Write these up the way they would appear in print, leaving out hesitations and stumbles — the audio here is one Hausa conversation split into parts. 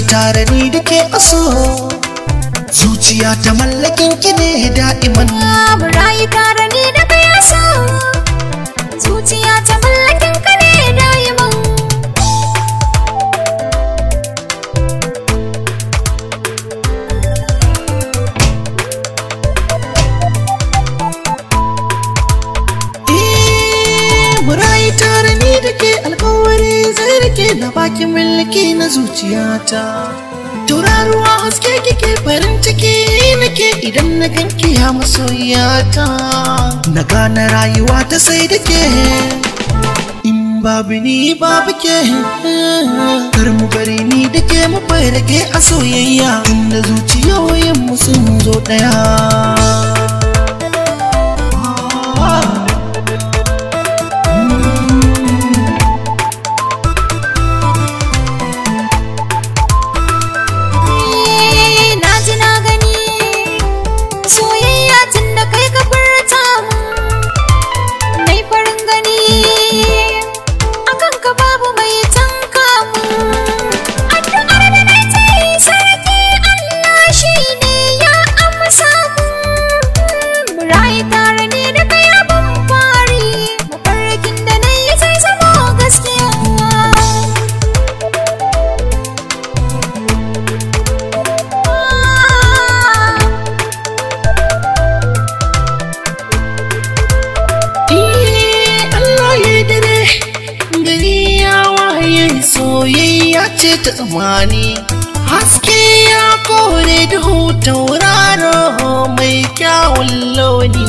tare ni da ke aso, zuciya ta mallakin ki ne da'iman. Mu rayu tare ni da kai aso, zuciya ta mallakin ka ne da'iman. Mu rayu tare ni da ke alkawari zai rike na baki mulki na zuciyata. Tauraruwa haske kike farin ciki nake idan na ganki ya masoyiyata. Na gane rayuwa ta sai da ke, in babu ni babu ke. Kar mu bari ni da ke mu bai rage a soyayya, inda zuciyoyin mu sun zo daya. Soyayya ce ta tsammani, haske ya kore duhu, tauraro mai kyawun launi.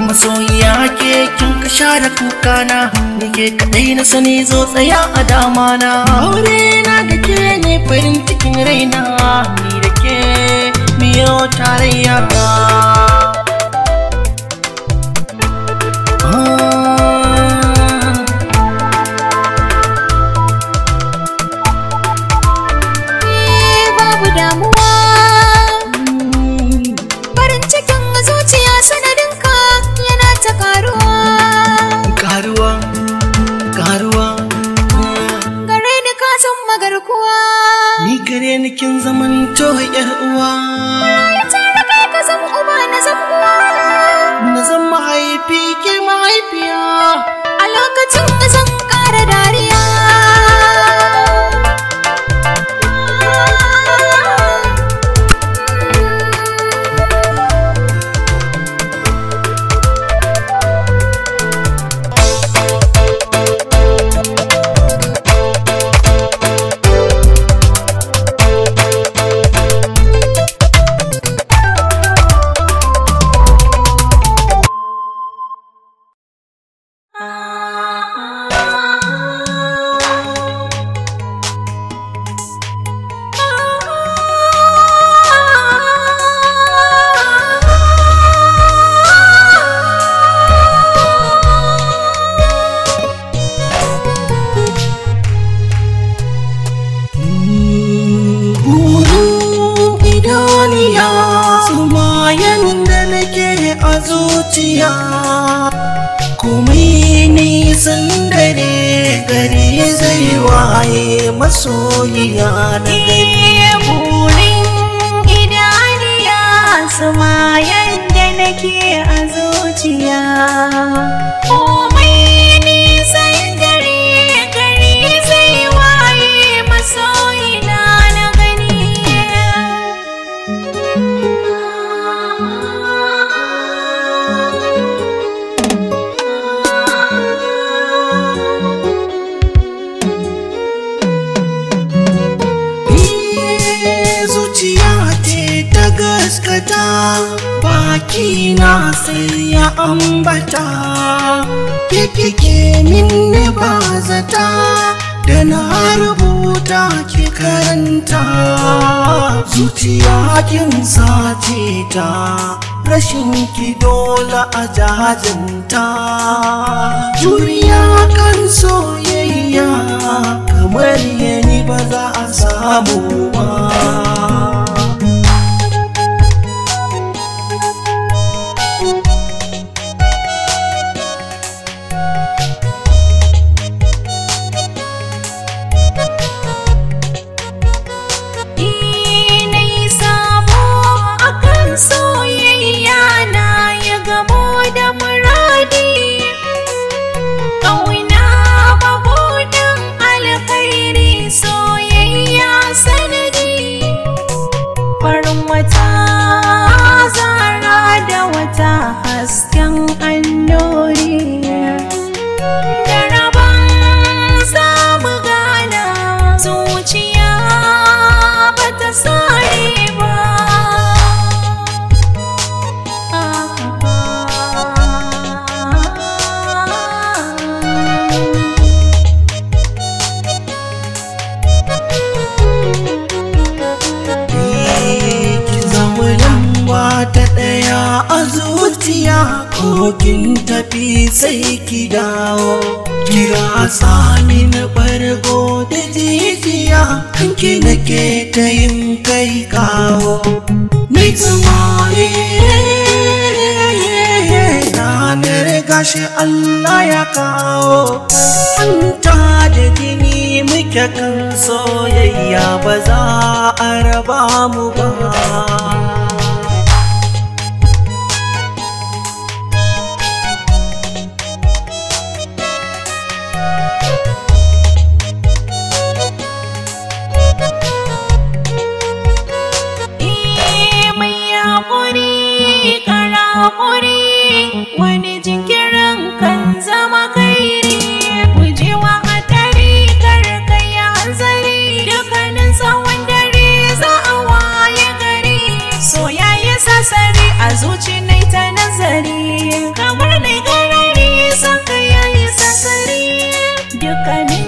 Masoyiya ke kin ka share kukana, ni ke kadai na sani zo tsaya a damana. Aure na da ke ne farin cikin raina, ni da ke miyo tarayya. Farin cikin zuciya sanadinka yana ta karuwa. Gare ni ka san magarkuwa, ni gare ni kin zaman to yar uwa. Ya tare kai ka zam uba na zam uwa, na zan mahaifi ke mahaifiya. a lokacin da zan ƙara dariya. Zuciya komai nisan dare gari zai waye masoyiya na gari. Burin idaniya sama yadda nake a zuciya, komai nisan dare gari zai waye masoyina na gani. Gaskata baki na sai ya ambata, kike min ne ba zata da na rubuta ki karanta. Zuciya kin sace ta, rashin ki dole a jajanta. Juriya kan soyayya kamar yani ba za a samu ba. a zuciya ko kin tafi sai ki dawo kira sami na bargo da jijiya kanki nake ta yin kai kawo mai tsamari ranar gashi Allah ya kawo hanta da jini muke kan soyayya ba za a raba mu ba wani jinkirin kan zama kairi gujewa hadari karkaya hanzari dukkanin tsawon dare za a waye gari soyayya sasari a zuci nai ta nazari kamar nai garari san ka yayi sasari dukkanin